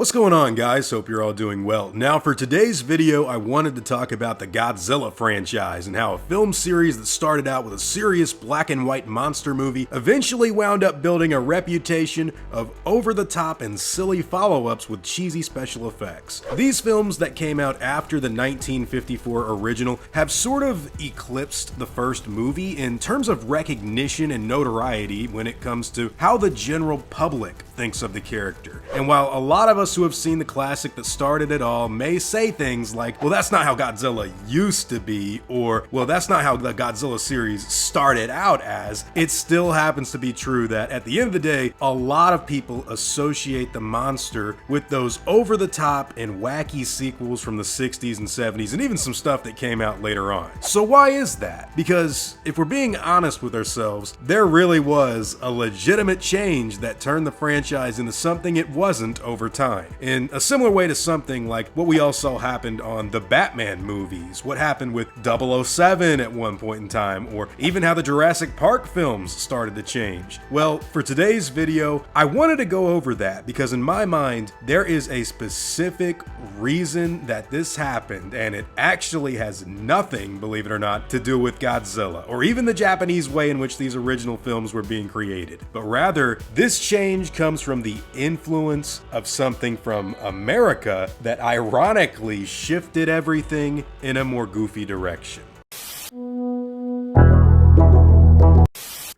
What's going on, guys? Hope you're all doing well. Now for today's video, I wanted to talk about the Godzilla franchise and how a film series that started out with a serious black and white monster movie eventually wound up building a reputation of over-the-top and silly follow-ups with cheesy special effects. These films that came out after the 1954 original have sort of eclipsed the first movie in terms of recognition and notoriety when it comes to how the general public thinks of the character. And while a lot of us who have seen the classic that started it all may say things like, well, that's not how Godzilla used to be, or, well, that's not how the Godzilla series started out as, it still happens to be true that at the end of the day, a lot of people associate the monster with those over-the-top and wacky sequels from the 60s and 70s, and even some stuff that came out later on. So why is that? Because if we're being honest with ourselves, there really was a legitimate change that turned the franchise into something it wasn't over time. In a similar way to something like what we all saw happened on the Batman movies, what happened with 007 at one point in time, or even how the Jurassic Park films started to change. Well, for today's video, I wanted to go over that because in my mind, there is a specific reason that this happened, and it actually has nothing, believe it or not, to do with Godzilla, or even the Japanese way in which these original films were being created. But rather, this change comes from the influence of something from America that ironically shifted everything in a more goofy direction.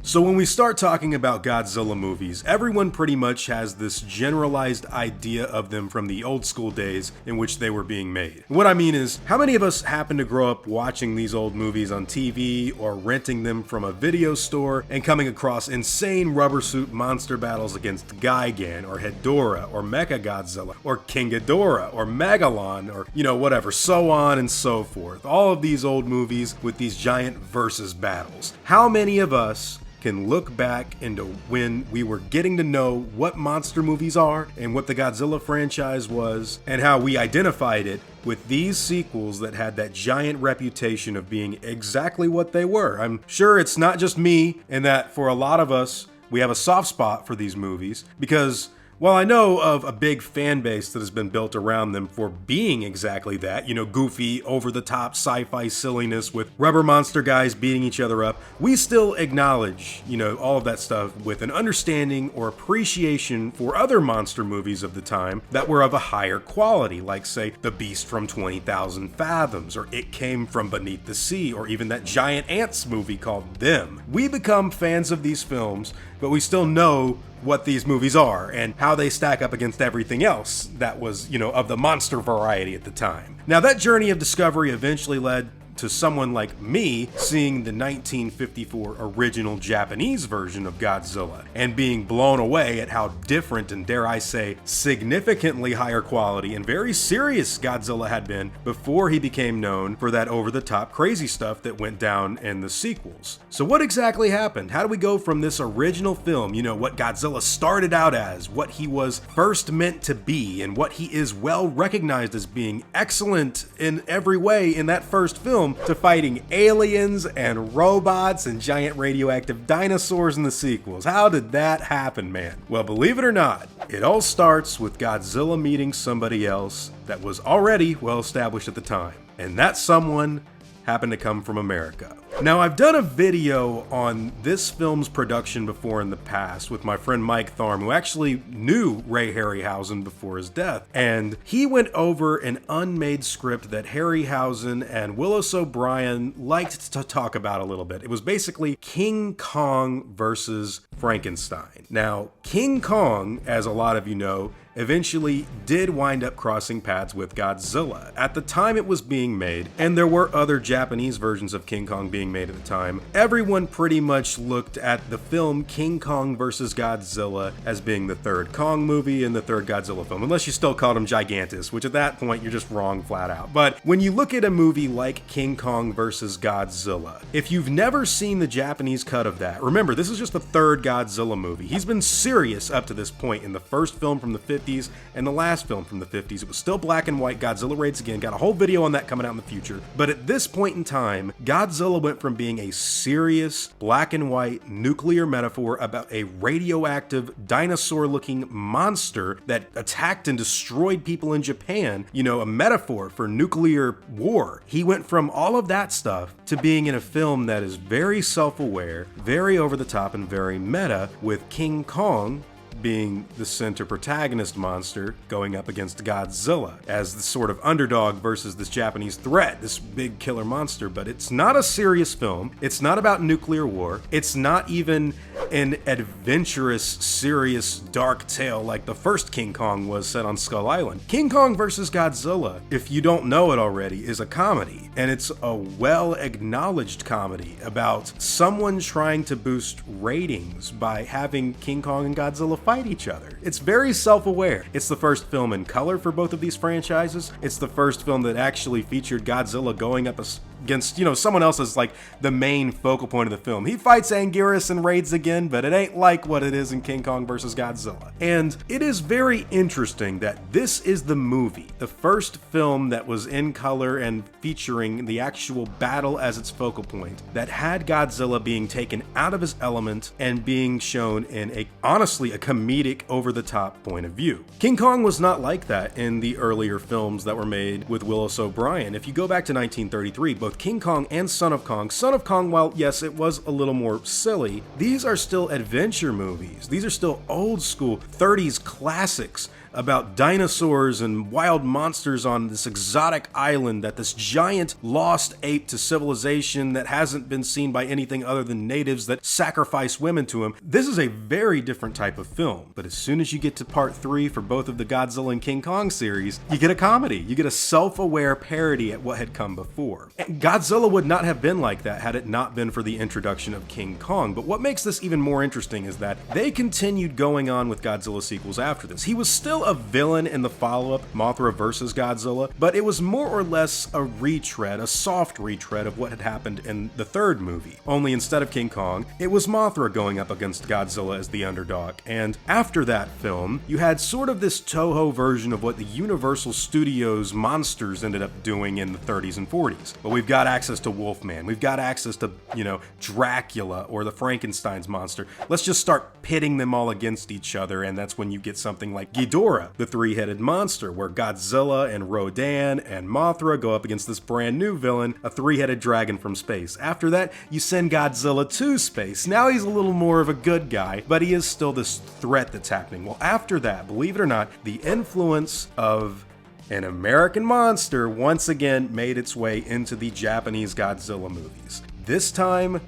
So when we start talking about Godzilla movies, everyone pretty much has this generalized idea of them from the old school days in which they were being made. What I mean is, how many of us happen to grow up watching these old movies on TV or renting them from a video store and coming across insane rubber suit monster battles against Gigan or Hedorah or Mechagodzilla or King Ghidorah or Megalon or, whatever, so on and so forth. All of these old movies with these giant versus battles. How many of us can look back into when we were getting to know what monster movies are and what the Godzilla franchise was and how we identified it with these sequels that had that giant reputation of being exactly what they were? I'm sure it's not just me, and that for a lot of us, we have a soft spot for these movies because while I know of a big fan base that has been built around them for being exactly that, goofy, over-the-top sci-fi silliness with rubber monster guys beating each other up, we still acknowledge, all of that stuff with an understanding or appreciation for other monster movies of the time that were of a higher quality, like, say, The Beast from 20,000 Fathoms, or It Came from Beneath the Sea, or even that giant ants movie called Them. We become fans of these films, but we still know what these movies are and how they stack up against everything else that was, of the monster variety at the time. Now, that journey of discovery eventually led to someone like me seeing the 1954 original Japanese version of Godzilla and being blown away at how different and, dare I say, significantly higher quality and very serious Godzilla had been before he became known for that over-the-top crazy stuff that went down in the sequels. So what exactly happened? How do we go from this original film, what Godzilla started out as, what he was first meant to be, and what he is well recognized as being excellent in every way in that first film, to fighting aliens and robots and giant radioactive dinosaurs in the sequels? How did that happen, man? Well, believe it or not, it all starts with Godzilla meeting somebody else that was already well established at the time. And that someone happened to come from America. Now, I've done a video on this film's production before in the past with my friend Mike Tharm, who actually knew Ray Harryhausen before his death, and he went over an unmade script that Harryhausen and Willis O'Brien liked to talk about a little bit. It was basically King Kong versus Frankenstein. Now, King Kong, as a lot of you know, eventually did wind up crossing paths with Godzilla. At the time it was being made, and there were other Japanese versions of King Kong being made at the time, everyone pretty much looked at the film King Kong vs. Godzilla as being the third Kong movie and the third Godzilla film, unless you still called him Gigantus, which at that point you're just wrong flat out. But when you look at a movie like King Kong vs. Godzilla, if you've never seen the Japanese cut of that, remember, this is just the third Godzilla movie. He's been serious up to this point in the first film from the 50s 50s, and the last film from the 50s. It was still black and white. Godzilla Raids Again. Got a whole video on that coming out in the future. But at this point in time, Godzilla went from being a serious black and white nuclear metaphor about a radioactive dinosaur-looking monster that attacked and destroyed people in Japan, you know, a metaphor for nuclear war. He went from all of that stuff to being in a film that is very self-aware, very over the top, and very meta, with King Kong being the center protagonist monster going up against Godzilla as the sort of underdog versus this Japanese threat, this big killer monster. But it's not a serious film. It's not about nuclear war. It's not even an adventurous, serious, dark tale like the first King Kong was set on Skull Island. King Kong versus Godzilla, if you don't know it already, is a comedy. And it's a well-acknowledged comedy about someone trying to boost ratings by having King Kong and Godzilla fight each other. It's very self-aware. It's the first film in color for both of these franchises. It's the first film that actually featured Godzilla going up against, you know, someone else as like the main focal point of the film. He fights Anguirus and Raids Again, but it ain't like what it is in King Kong versus Godzilla. And it is very interesting that this is the movie, the first film that was in color and featuring the actual battle as its focal point, that had Godzilla being taken out of his element and being shown in honestly a comedic, over-the-top point of view. King Kong was not like that in the earlier films that were made with Willis O'Brien. If you go back to 1933, both King Kong and Son of Kong, while yes, it was a little more silly, these are still adventure movies. These are still old school 30s classics about dinosaurs and wild monsters on this exotic island, that this giant lost ape to civilization that hasn't been seen by anything other than natives that sacrifice women to him. This is a very different type of film. But as soon as you get to part 3 for both of the Godzilla and King Kong series, you get a comedy. You get a self-aware parody at what had come before. And Godzilla would not have been like that had it not been for the introduction of King Kong. But what makes this even more interesting is that they continued going on with Godzilla sequels after this. He was still a villain in the follow-up, Mothra vs. Godzilla, but it was more or less a retread, a soft retread of what had happened in the third movie. Only instead of King Kong, it was Mothra going up against Godzilla as the underdog. And after that film, you had sort of this Toho version of what the Universal Studios monsters ended up doing in the 30s and 40s. But we've got access to Wolfman, we've got access to, you know, Dracula or the Frankenstein's monster. Let's just start pitting them all against each other, and that's when you get something like Ghidorah, the three-headed monster, where Godzilla and Rodan and Mothra go up against this brand new villain, a three-headed dragon from space. After that, you send Godzilla to space. Now he's a little more of a good guy, but he is still this threat that's happening. Well, after that, believe it or not, the influence of an American monster once again made its way into the Japanese Godzilla movies. This time,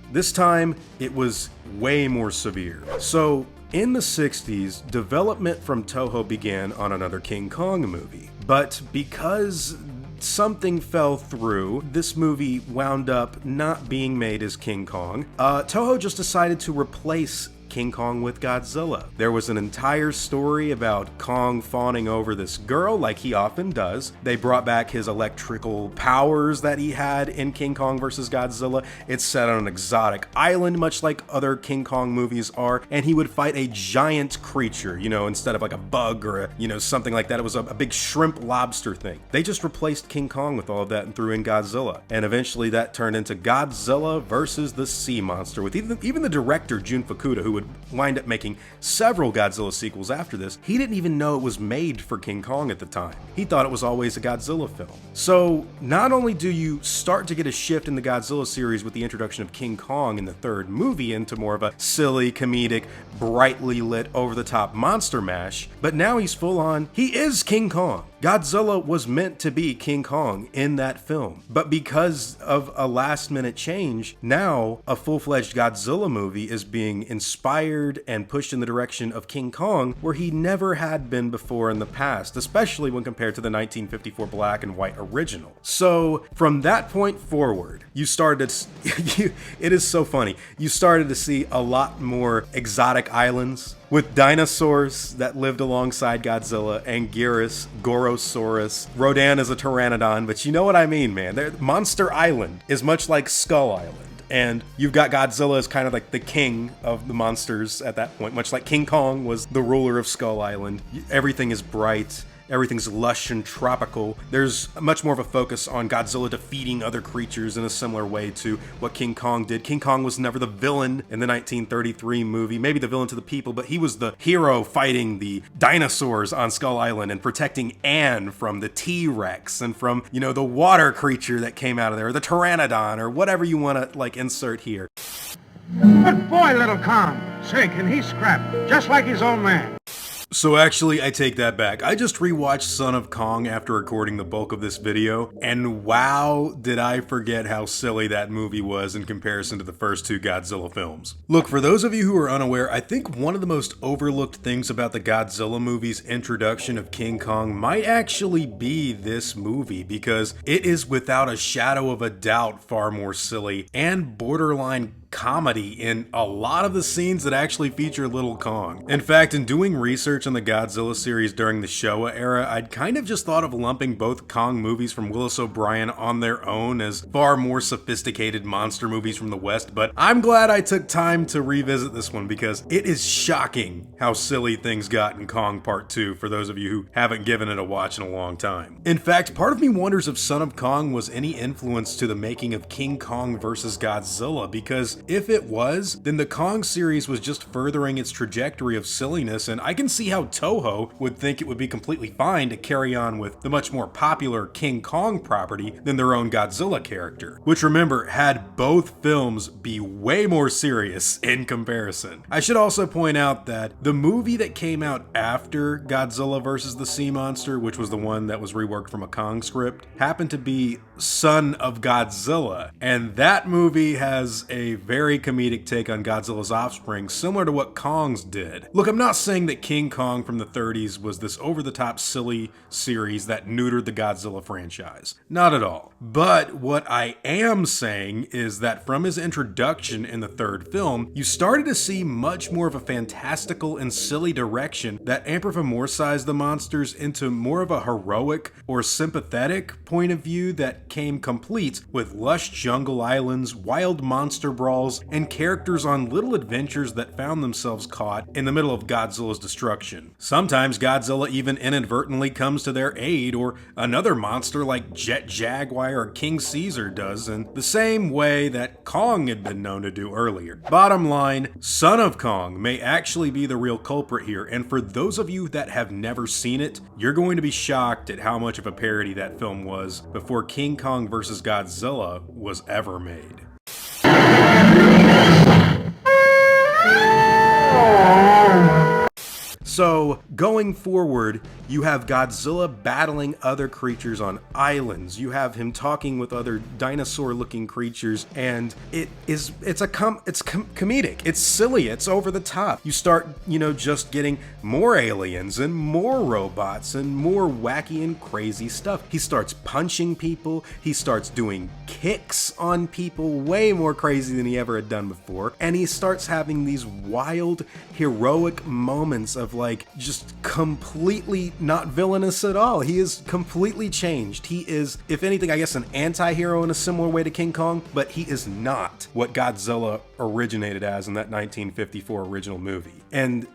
it was way more severe. So, in the 60s, development from Toho began on another King Kong movie. But because something fell through, this movie wound up not being made as King Kong. Toho just decided to replace King Kong with Godzilla. There was an entire story about Kong fawning over this girl, like he often does. They brought back his electrical powers that he had in King Kong vs. Godzilla. It's set on an exotic island, much like other King Kong movies are, and he would fight a giant creature, you know, instead of like a bug or something like that. It was a big shrimp lobster thing. They just replaced King Kong with all of that and threw in Godzilla. And eventually that turned into Godzilla versus the Sea Monster, with even the director, Jun Fukuda, who would wind up making several Godzilla sequels after this. He didn't even know it was made for King Kong at the time. He thought it was always a Godzilla film. So not only do you start to get a shift in the Godzilla series with the introduction of King Kong in the third movie into more of a silly, comedic, brightly lit, over-the-top monster mash, but now he's full on, he is King Kong. Godzilla was meant to be King Kong in that film, but because of a last-minute change, now a full-fledged Godzilla movie is being inspired and pushed in the direction of King Kong, where he never had been before in the past, especially when compared to the 1954 black and white original. So from that point forward, you started to, it is so funny, you started to see a lot more exotic islands with dinosaurs that lived alongside Godzilla, Anguirus, Gorosaurus. Rodan is a pteranodon, but you know what I mean, man. Monster Island is much like Skull Island. And you've got Godzilla as kind of like the king of the monsters at that point, much like King Kong was the ruler of Skull Island. Everything is bright. Everything's lush and tropical. There's much more of a focus on Godzilla defeating other creatures in a similar way to what King Kong did. King Kong was never the villain in the 1933 movie, maybe the villain to the people, but he was the hero fighting the dinosaurs on Skull Island and protecting Anne from the T-Rex and from, the water creature that came out of there, or the Pteranodon, or whatever you want to, insert here. Good boy, little Kong. Say, can he scrap? Just like his old man. So actually, I take that back. I just rewatched Son of Kong after recording the bulk of this video, and wow, did I forget how silly that movie was in comparison to the first two Godzilla films. Look, for those of you who are unaware, I think one of the most overlooked things about the Godzilla movie's introduction of King Kong might actually be this movie, because it is without a shadow of a doubt far more silly and borderline comedy in a lot of the scenes that actually feature Little Kong. In fact, in doing research on the Godzilla series during the Showa era, I'd kind of just thought of lumping both Kong movies from Willis O'Brien on their own as far more sophisticated monster movies from the West, but I'm glad I took time to revisit this one because it is shocking how silly things got in Kong Part 2 for those of you who haven't given it a watch in a long time. In fact, part of me wonders if Son of Kong was any influence to the making of King Kong vs. Godzilla, because if it was, then the Kong series was just furthering its trajectory of silliness, and I can see how Toho would think it would be completely fine to carry on with the much more popular King Kong property than their own Godzilla character, which, remember, had both films be way more serious in comparison. I should also point out that the movie that came out after Godzilla vs. the Sea Monster, which was the one that was reworked from a Kong script, happened to be Son of Godzilla, and that movie has a very comedic take on Godzilla's offspring, similar to what Kong's did. Look, I'm not saying that King Kong from the 30s was this over-the-top silly series that neutered the Godzilla franchise. Not at all. But what I am saying is that from his introduction in the third film, you started to see much more of a fantastical and silly direction that anthropomorphized the monsters into more of a heroic or sympathetic point of view that came complete with lush jungle islands, wild monster brawls, and characters on little adventures that found themselves caught in the middle of Godzilla's destruction. Sometimes Godzilla even inadvertently comes to their aid, or another monster like Jet Jaguar or King Caesar does in the same way that Kong had been known to do earlier. Bottom line, Son of Kong may actually be the real culprit here, and for those of you that have never seen it, you're going to be shocked at how much of a parody that film was before King Kong vs. Godzilla was ever made. So, going forward, you have Godzilla battling other creatures on islands. You have him talking with other dinosaur-looking creatures, and it's comedic. It's silly. It's over the top. You start, just getting more aliens and more robots and more wacky and crazy stuff. He starts punching people. He starts doing kicks on people, way more crazy than he ever had done before. And he starts having these wild, heroic moments of just completely not villainous at all. He is completely changed. He is, if anything, I guess an anti-hero in a similar way to King Kong, but he is not what Godzilla originated as in that 1954 original movie. And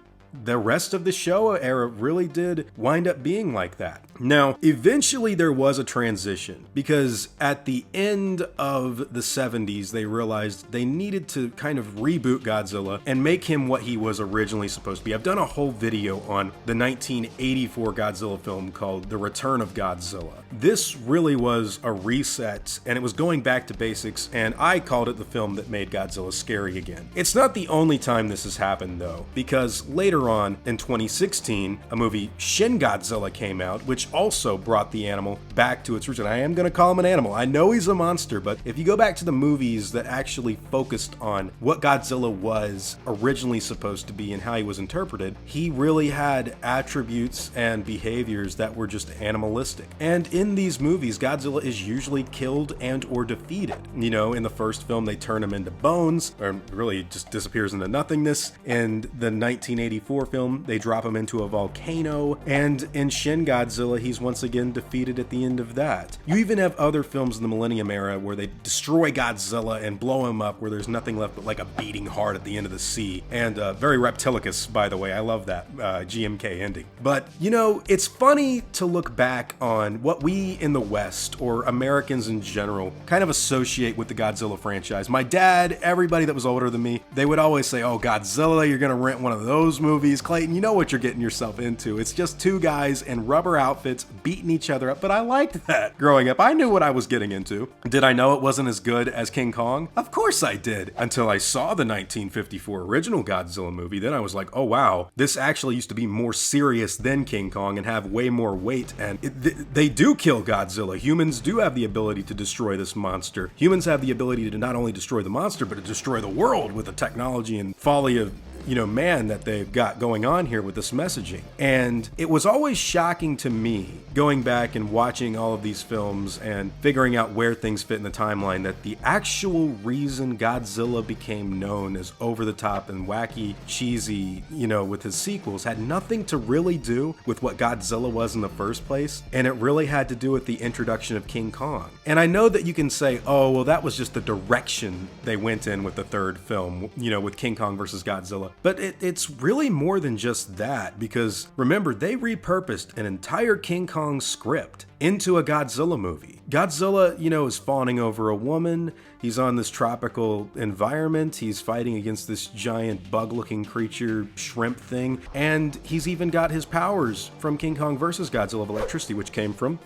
the rest of the Showa era really did wind up being like that. Now, eventually there was a transition, because at the end of the 70s, they realized they needed to kind of reboot Godzilla and make him what he was originally supposed to be. I've done a whole video on the 1984 Godzilla film called The Return of Godzilla. This really was a reset, and it was going back to basics, and I called it the film that made Godzilla scary again. It's not the only time this has happened, though, because later on in 2016, a movie Shin Godzilla came out, which also brought the animal back to its roots. And I am going to call him an animal. I know he's a monster, but if you go back to the movies that actually focused on what Godzilla was originally supposed to be and how he was interpreted, he really had attributes and behaviors that were just animalistic. And in these movies, Godzilla is usually killed and or defeated. In the first film, they turn him into bones, or really just disappears into nothingness. In the 1984 film, they drop him into a volcano. And in Shin Godzilla, Godzilla, he's once again defeated at the end of that. You even have other films in the Millennium era where they destroy Godzilla and blow him up, where there's nothing left but like a beating heart at the end of the sea. And very Reptilicus, by the way. I love that GMK ending. But, you know, it's funny to look back on what we in the West, or Americans in general, kind of associate with the Godzilla franchise. My dad, everybody that was older than me, they would always say, oh, Godzilla, you're gonna rent one of those movies. Clayton, you know what you're getting yourself into. It's just two guys in rubber outfits beating each other up. But I liked that growing up. I knew what I was getting into. Did I know it wasn't as good as King Kong? Of course I did, until I saw the 1954 original Godzilla movie. Then I was like, oh wow, this actually used to be more serious than King Kong and have way more weight. And they do kill Godzilla. Humans do have the ability to destroy this monster. Humans have the ability to not only destroy the monster, but to destroy the world with the technology and folly of, you know, man, that they've got going on here with this messaging. And it was always shocking to me, going back and watching all of these films and figuring out where things fit in the timeline, that the actual reason Godzilla became known as over the top and wacky, cheesy, you know, with his sequels, had nothing to really do with what Godzilla was in the first place. And it really had to do with the introduction of King Kong. And I know that you can say, oh, well, that was just the direction they went in with the third film, you know, with King Kong versus Godzilla. But it's really more than just that, because remember, they repurposed an entire King Kong script into a Godzilla movie. Godzilla, you know, is fawning over a woman. He's on this tropical environment. He's fighting against this giant bug-looking creature, shrimp thing. And he's even got his powers from King Kong versus Godzilla of electricity, which came from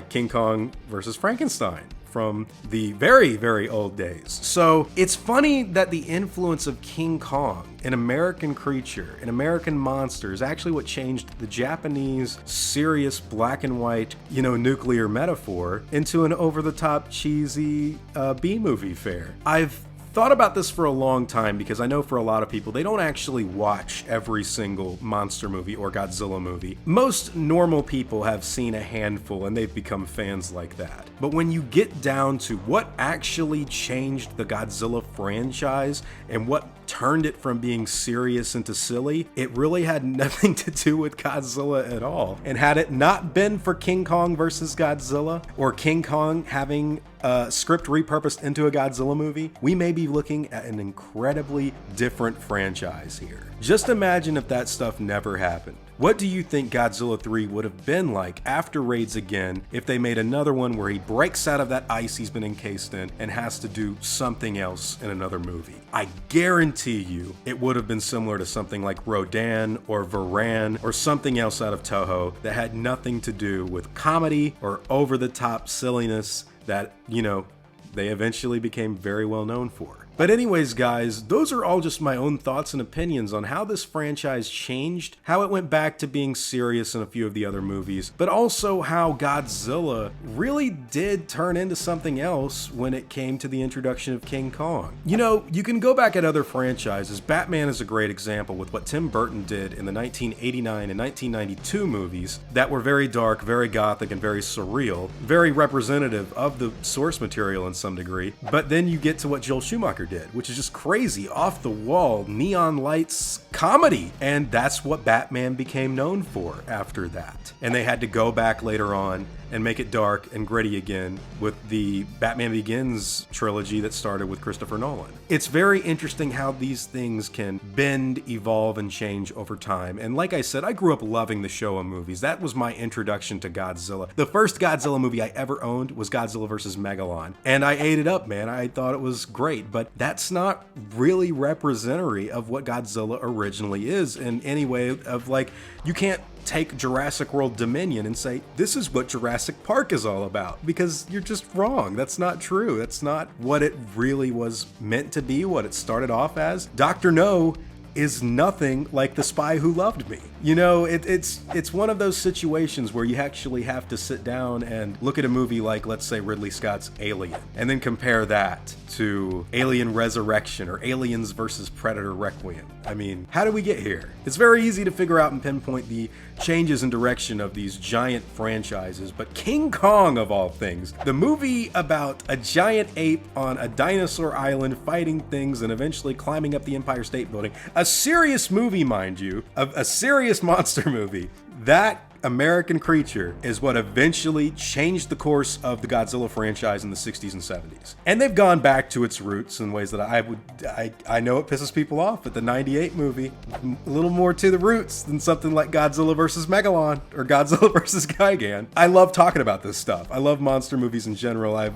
King Kong versus Frankenstein from the very, very old days. So it's funny that the influence of King Kong, an American creature, an American monster, is actually what changed the Japanese serious black and white, you know, nuclear metaphor into an over-the-top cheesy B-movie fare. I've thought about this for a long time, because I know for a lot of people, they don't actually watch every single monster movie or Godzilla movie. Most normal people have seen a handful and they've become fans like that. But when you get down to what actually changed the Godzilla franchise and what turned it from being serious into silly, it really had nothing to do with Godzilla at all. And had it not been for King Kong versus Godzilla, or King Kong having a script repurposed into a Godzilla movie, we may be looking at an incredibly different franchise here. Just imagine if that stuff never happened. What do you think Godzilla 3 would have been like after Raids Again if they made another one where he breaks out of that ice he's been encased in and has to do something else in another movie? I guarantee you it would have been similar to something like Rodan or Varan or something else out of Toho that had nothing to do with comedy or over-the-top silliness that, you know, they eventually became very well known for. But anyways, guys, those are all just my own thoughts and opinions on how this franchise changed, how it went back to being serious in a few of the other movies, but also how Godzilla really did turn into something else when it came to the introduction of King Kong. You know, you can go back at other franchises. Batman is a great example with what Tim Burton did in the 1989 and 1992 movies that were very dark, very gothic, and very surreal, very representative of the source material in some degree. But then you get to what Joel Schumacher did, which is just crazy, off the wall, neon lights comedy. And that's what Batman became known for after that. And they had to go back later on and make it dark and gritty again with the Batman Begins trilogy that started with Christopher Nolan. It's very interesting how these things can bend, evolve, and change over time. And like I said, I grew up loving the Showa movies. That was my introduction to Godzilla. The first Godzilla movie I ever owned was Godzilla vs. Megalon. And I ate it up, man. I thought it was great. But that's not really representative of what Godzilla originally is in any way of, like, you can't take Jurassic World Dominion and say, this is what Jurassic Park is all about, because you're just wrong. That's not true. That's not what it really was meant to be, what it started off as. Dr. No is nothing like The Spy Who Loved Me. You know, it's one of those situations where you actually have to sit down and look at a movie like, let's say, Ridley Scott's Alien, and then compare that to Alien Resurrection or Aliens versus Predator Requiem. I mean, how do we get here? It's very easy to figure out and pinpoint the changes in direction of these giant franchises, but King Kong, of all things, the movie about a giant ape on a dinosaur island fighting things and eventually climbing up the Empire State Building, a serious movie, mind you, a serious monster movie, that American creature is what eventually changed the course of the Godzilla franchise in the 60s and 70s. And they've gone back to its roots in ways that I know it pisses people off, but the 98 movie, a little more to the roots than something like Godzilla vs. Megalon or Godzilla vs. Gigan. I love talking about this stuff. I love monster movies in general. I've,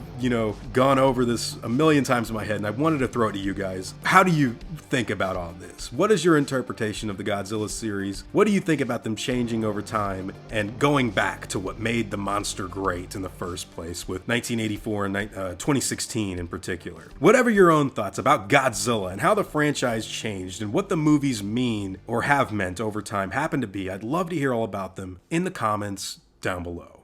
gone over this a million times in my head, and I wanted to throw it to you guys. How do you think about all this? What is your interpretation of the Godzilla series? What do you think about them changing over time and going back to what made the monster great in the first place with 1984 and 2016 in particular? Whatever your own thoughts about Godzilla and how the franchise changed and what the movies mean or have meant over time happen to be, I'd love to hear all about them in the comments down below.